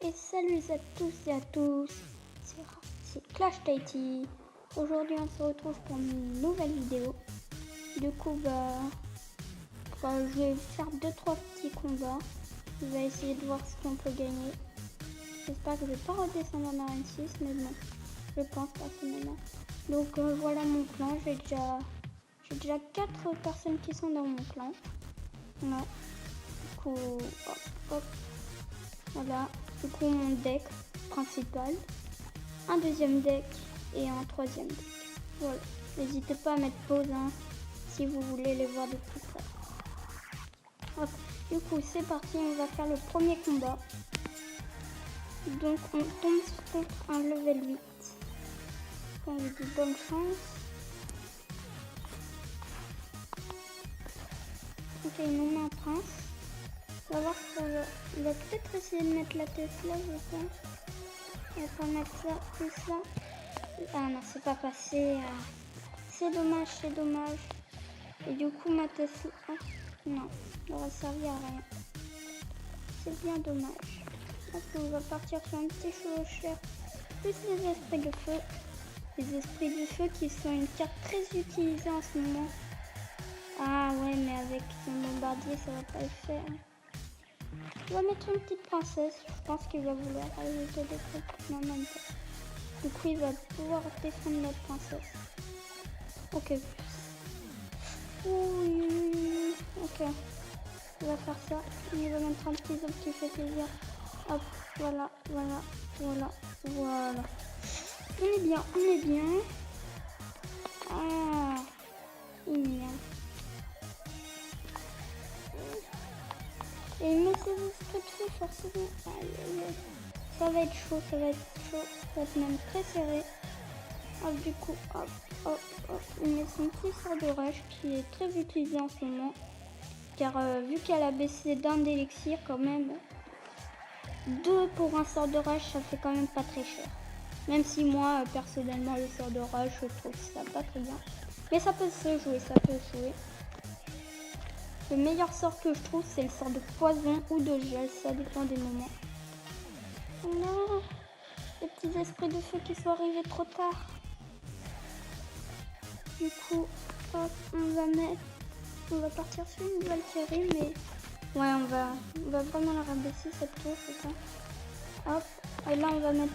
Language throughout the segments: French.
Et salut à tous et à tous, c'est Clash Tahiti. Aujourd'hui on se retrouve pour une nouvelle vidéo. Du coup je vais faire 2-3 petits combats. On va essayer de voir ce qu'on peut gagner. J'espère que je vais pas redescendre dans N6, mais bon, je pense personnellement. Donc voilà mon clan, j'ai déjà 4 personnes qui sont dans mon clan. Ouais. Du coup, hop. Voilà, du coup mon deck principal, un deuxième deck et un troisième deck. Voilà, n'hésitez pas à mettre pause si vous voulez les voir de plus près. Hop. Du coup c'est parti, on va faire le premier combat. Donc on tombe contre un level 8. On lui dit bonne chance. Ok, il nous met un prince. On va voir si ça va. Il va peut-être essayer de mettre la Tesla, je pense. On va mettre ça, plus ça. Ah non, c'est pas passé. C'est dommage, c'est dommage. Et du coup, ma Tesla... Oh, non, ça va servir à rien. C'est bien dommage. Donc, on va partir sur un petit chevaucheur. Plus les esprits de feu. Les esprits de feu qui sont une carte très utilisée en ce moment. Ah ouais, mais avec son bombardier, ça va pas le faire. On va mettre une petite princesse. Je pense qu'il va vouloir ajouter des trucs. Non, même pas. Du coup, il va pouvoir défendre notre princesse. Ok. Oui. Ok. Il va faire ça. Il va mettre un petit zoom qui fait plaisir. Hop. Voilà. On est bien. Ah. Génial. Et il met ses esprits de feu, forcément. Aïe. Ça va être chaud. Ça va être même très serré. Hop, du coup, hop. Il met son petit sort de rush qui est très utilisé en ce moment. Car vu qu'elle a baissé d'un d'élixir, quand même, 2 pour un sort de rush, ça fait quand même pas très cher. Même si moi, personnellement, le sort de rush, je trouve ça pas très bien. Mais ça peut se jouer, Le meilleur sort que je trouve, c'est le sort de poison ou de gel, ça dépend des moments. Non, les petits esprits de feu qui sont arrivés trop tard. Du coup, hop, on va partir sur une Valkyrie, mais ouais, on va vraiment la rabaisser cette tour, c'est ça. Hop, et là on va mettre,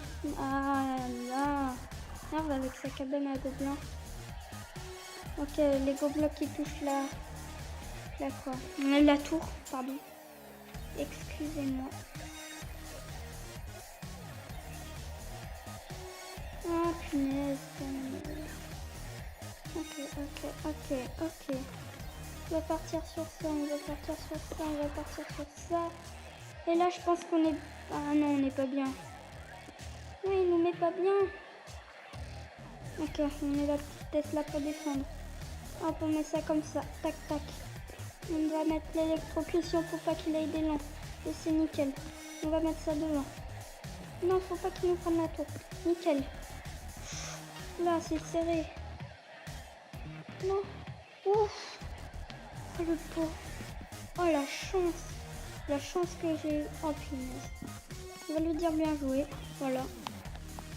merde avec sa cabane à gobelins. Ok, les gobelins qui touchent la tour, pardon. Excusez-moi. Ah punaise. Ok. On va partir sur ça, Et là, je pense qu'on est... Ah non, on n'est pas bien. Non, il nous met pas bien. Ok, on met la petite Tesla pour défendre. Hop, on met ça comme ça. Tac. On va mettre l'électrocution pour pas qu'il aille d'élan. Et c'est nickel. On va mettre ça devant. Non, faut pas qu'il nous prenne la tour. Nickel. Là, c'est serré. Non. Ouf. Oh, le pauvre. Oh, la chance que j'ai eu. Oh, punaise. On va lui dire bien joué. Voilà.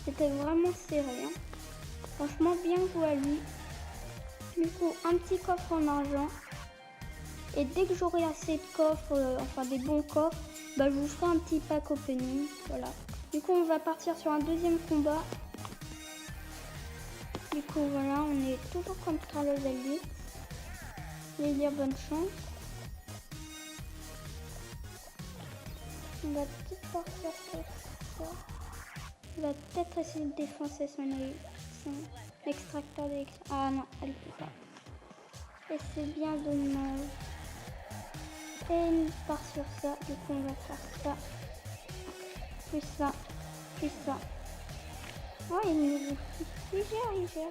C'était vraiment serré. Franchement, bien joué à lui. Du coup, un petit coffre en argent. Et dès que j'aurai assez de coffres, enfin des bons coffres, je vous ferai un petit pack opening. Voilà. Du coup, on va partir sur un deuxième combat. Du coup, voilà, on est toujours contre un level 8. Je vais dire bonne chance. On va peut-être partir sur ça. On va peut-être essayer de défoncer son extracteur d'électricité. Ah non, elle peut pas. Et c'est bien dommage. Et on part sur ça. Du coup, on va faire ça. Plus ça. Oh, il gère.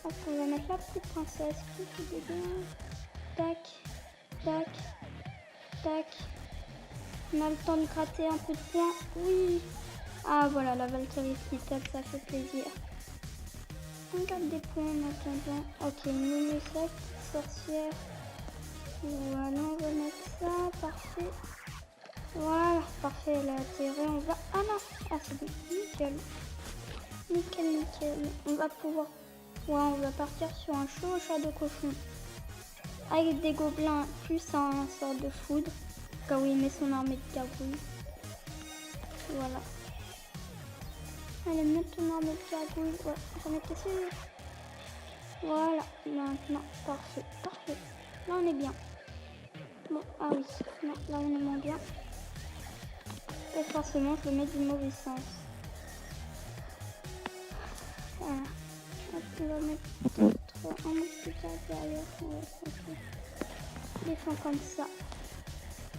Hop, on va mettre la petite princesse qui fait des dégâts. Tac. On a le temps de gratter un peu de points. Oui. Ah voilà, la Valkyrie qui tape, ça fait plaisir. On garde des points en attendant. Ok, nous met ça, sorcière. Voilà, on va mettre ça, parfait. Voilà, parfait, elle a atterri, on va... Ah non, ah c'est bon, nickel. Nickel. On va pouvoir... Ouais, on va partir sur un chevaucheur de cochon. Avec des gobelins plus un sort de foudre. Au cas où il met son armée de gargouilles. Voilà. Allez, mettre ton armée de gargouilles. Ouais, j'en étais sûre. Voilà, maintenant, parfait. Là, on est bien. Bon, ah oui, non, là, on est moins bien. Et forcément, je le mets du mauvais sens. Voilà. Hop, on va mettre peut-être un mousquetaire derrière. Ouais, les font comme ça.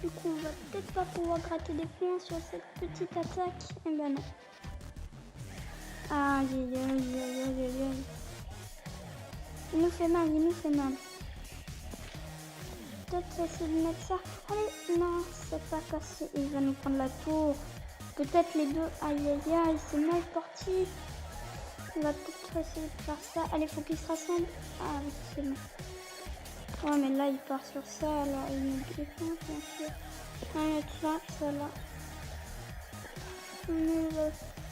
Du coup, on va peut-être pas pouvoir gratter des points sur cette petite attaque. Eh ben non. Aïe. Il nous fait mal. Peut-être essayer de mettre ça. Allez, non, c'est pas cassé. Il va nous prendre la tour. Peut-être les deux. Aïe, c'est mal parti. On va peut-être essayer de faire ça. Allez, faut qu'il se rassemble. Ah oui, c'est bon. Ouais, mais là, il part sur ça. Alors, il nous défend, bien sûr. On va mettre ça là. On va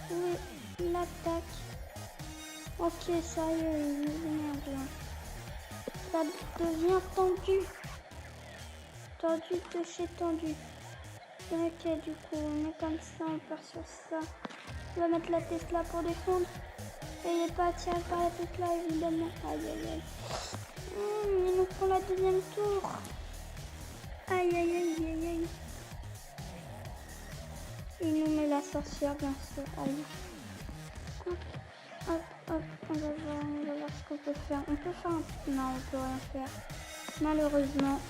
jouer l'attaque. Ok, sérieux, il devient bien. Ça devient tendu. De chez tendu. Ok, du coup, on est comme ça, on part sur ça. On va mettre la Tesla pour défendre. Et il n'est pas attiré par la Tesla, évidemment. Aïe. Il nous prend la deuxième tour. Aïe. Il nous met la sorcière, bien sûr. Allez. Hop. On va voir ce qu'on peut faire. On peut faire un... Non, on peut rien faire. Malheureusement.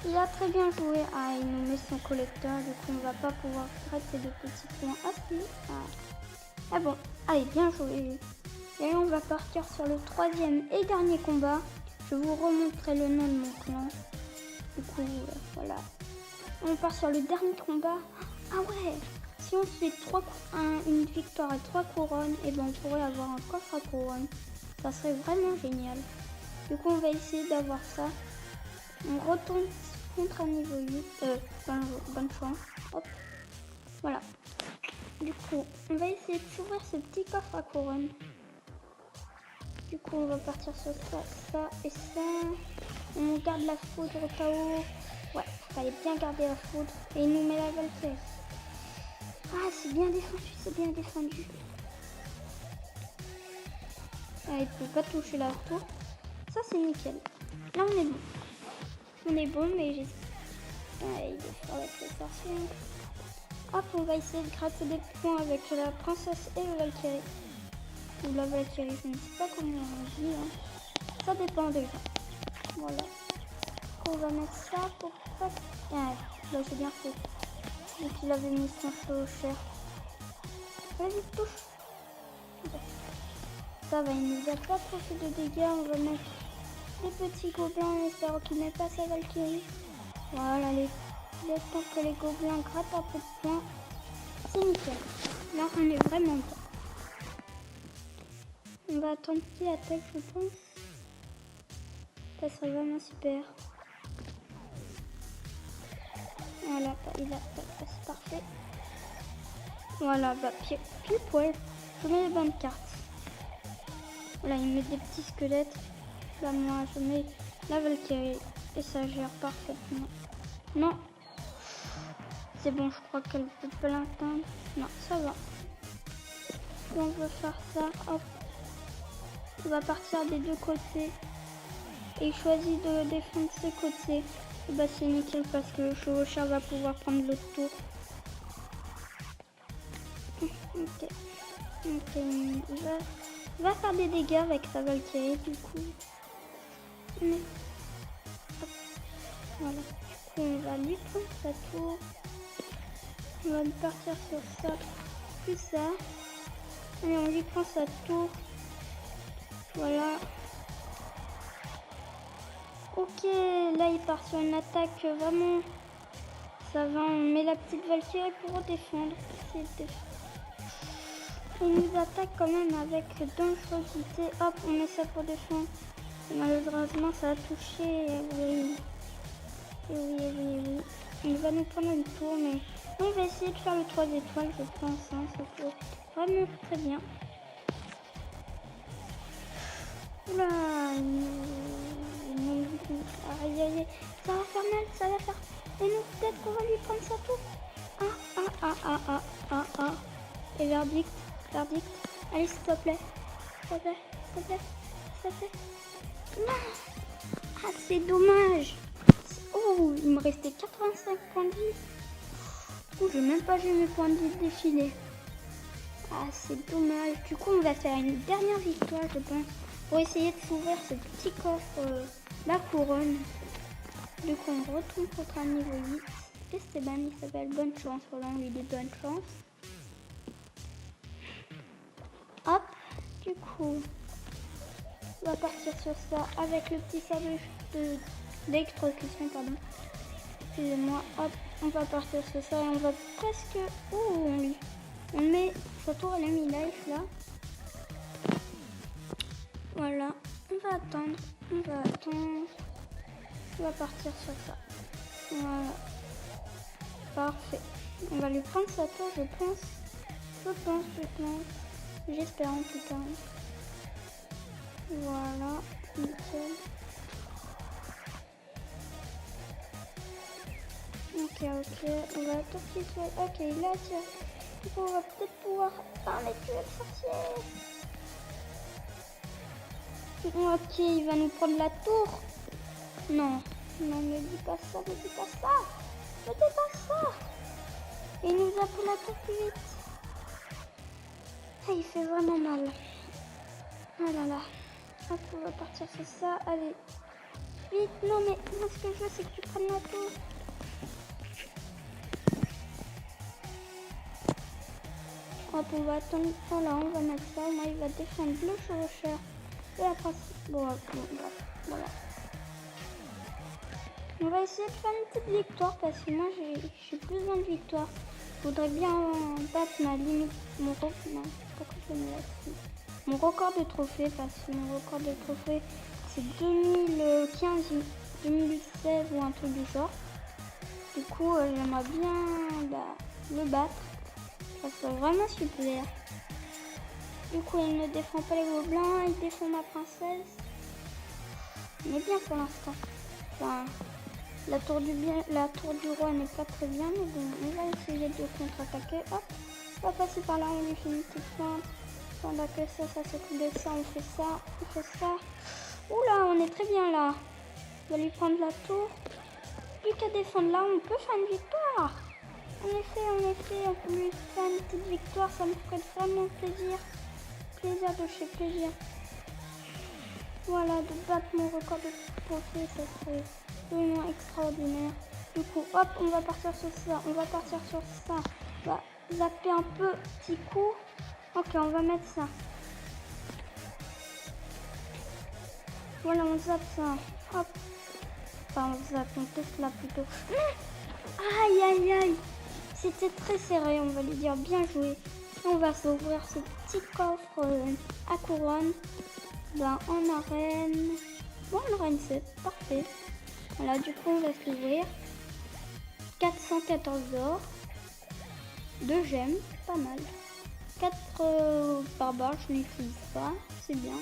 Il a très bien joué. Ah, il nous met son collecteur. Du coup, on va pas pouvoir gratter de petits points. Ah si. Ah bon. Allez, bien joué. Et on va partir sur le troisième et dernier combat. Je vous remontrerai le nom de mon clan. Du coup, voilà. On part sur le dernier combat. Ah ouais. Si on fait une victoire et 3 couronnes, et ben on pourrait avoir un coffre à couronne. Ça serait vraiment génial. Du coup, on va essayer d'avoir ça. On retourne contre un niveau 8. Bonne chance. Hop. Voilà. Du coup, on va essayer de s'ouvrir ce petit coffre à couronne. Du coup, on va partir sur ça et ça. On garde la foudre au cas où. Ouais, fallait bien garder la foudre. Et il nous met la Valkyrie. Ah, c'est bien défendu. Ah, il peut pas toucher la tour. Ça, c'est nickel. Là, on est bon. Mais j'ai... Ah, il est fort avec les sorciers. Hop, on va essayer de gratter des points avec la princesse et le Valkyrie. Ou la Valkyrie, je ne sais pas comment on dit. Ça dépend déjà. Voilà. On va mettre ça pour pas... Ah, là, j'ai bien fait. Donc il avait mis son feu au cher. Vas-y, touche. Ça va, il nous a pas trop fait de dégâts. On va mettre des petits gobelins en espérant qu'il n'ait pas sa Valkyrie. Voilà, le temps que les gobelins grattent un peu de points. C'est nickel. Là, on est vraiment bien. On va attendre qu'il attaque, je pense. Ça serait vraiment super. Voilà, il attaque, c'est parfait. Voilà, pile poil. Je mets les bonnes cartes. Voilà, il met des petits squelettes. Là, moi, je mets la Valkyrie. Et ça gère parfaitement. Non. C'est bon, je crois qu'elle peut pas l'atteindre. Non, ça va. On va faire ça. Hop. On va partir des deux côtés. Et il choisit de défendre ses côtés. Et bah c'est nickel parce que le chevaucheur va pouvoir prendre l'autre tour. Ok. Il va faire des dégâts avec sa Valkyrie du coup. Mais... Hop. Voilà. Du coup on va lui prendre sa tour. On va partir sur ça. Plus ça. Et on lui prend sa tour. Voilà. Ok, là il part sur une attaque vraiment. Ça va, on met la petite Valkyrie pour défendre. Il nous attaque quand même avec dangerosité. Hop, on met ça pour défendre. Et malheureusement, ça a touché. Oui. il va nous prendre une tour, mais on va essayer de faire le 3 étoiles, je pense. Hein, ça peut vraiment très bien. Oula, aïe aïe aïe, ça va faire mal, ça va faire. Et non, peut-être qu'on va lui prendre sa tour. Et verdict. Allez, s'il te plaît. S'il te plaît. Non. Ah, c'est dommage. Oh, il me restait 85 points de vie. Oh, j'ai même pas vu mes points de vie défiler. Ah, c'est dommage. Du coup, on va faire une dernière victoire, je pense, pour essayer de s'ouvrir ce petit coffre, la couronne. Du coup, on retourne contre un niveau 8. Esteban, il s'appelle Bonne Chance. Voilà, on lui dit Bonne Chance. Hop, du coup, on va partir sur ça avec le petit sabre d'électrocution, pardon. Excusez-moi, hop, on va partir sur ça et on va presque... Oh, on met... Sa tour, elle a mis life là. Voilà, on va attendre. On va partir sur ça. Voilà. Parfait. On va lui prendre sa tour, je pense. J'espère en tout cas. Voilà, nickel. Ok, on va tout de suite. Ok, là, tiens. On va peut-être pouvoir parler tuer le sorcier. Ok, il va nous prendre la tour. Non, ne dis pas ça. Il nous a pris la tour plus vite. Ah, il fait vraiment mal. Oh là là. Hop, on va partir sur ça. Allez. Vite, non mais moi ce que je veux c'est que tu prennes la tour. Hop, on va attendre. Voilà, on va mettre ça. Moi, il va défendre le chevaucheur. Et après, voilà. On va essayer de faire une petite victoire parce que moi, j'ai besoin de victoire. Je voudrais bien battre ma limite, mon record de trophée parce que mon record de trophée c'est 2015, 2016 ou un truc du genre. Du coup, j'aimerais bien le battre. Ça serait vraiment super. Du coup, il ne défend pas les gobelins, il défend ma princesse. Mais bien pour l'instant. Enfin, la tour du roi n'est pas très bien, mais bon, on va essayer de contre-attaquer. Hop, on va passer par là, on lui fait une petite feinte. Pendant que ça s'occupe de ça, on fait ça. Oula, on est très bien là. On va lui prendre la tour. Plus qu'à défendre là, on peut faire une victoire. En effet, on peut lui faire une petite victoire, ça me ferait vraiment plaisir. Plaisir de chez plaisir. Voilà, de battre mon record de trophée, ça serait vraiment extraordinaire. Du coup, hop, on va partir sur ça. On va zapper un petit coup. Ok, on va mettre ça. Voilà, on zappe ça. Hop. Enfin, on teste là plutôt. Aïe. C'était très serré, on va lui dire bien joué. On va s'ouvrir ce petit coffre à couronne. En arène. Bon, en arène 7, parfait. Voilà, du coup, on va s'ouvrir. 414 d'or. 2 gemmes, pas mal. 4 barbares, je n'utilise pas, c'est bien.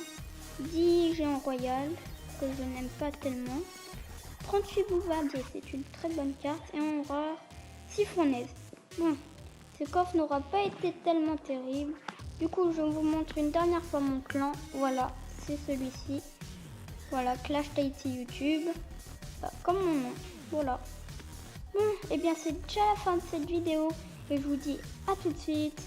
10 géants royal, que je n'aime pas tellement. 38 boulevardiers, c'est une très bonne carte. Et on aura 6 fournaises. Bon, ce coffre n'aura pas été tellement terrible. Du coup, je vous montre une dernière fois mon clan. Voilà, c'est celui-ci. Voilà, Clash Tahiti YouTube. Comme mon nom, voilà. Bon, et bien c'est déjà la fin de cette vidéo. Et je vous dis à tout de suite.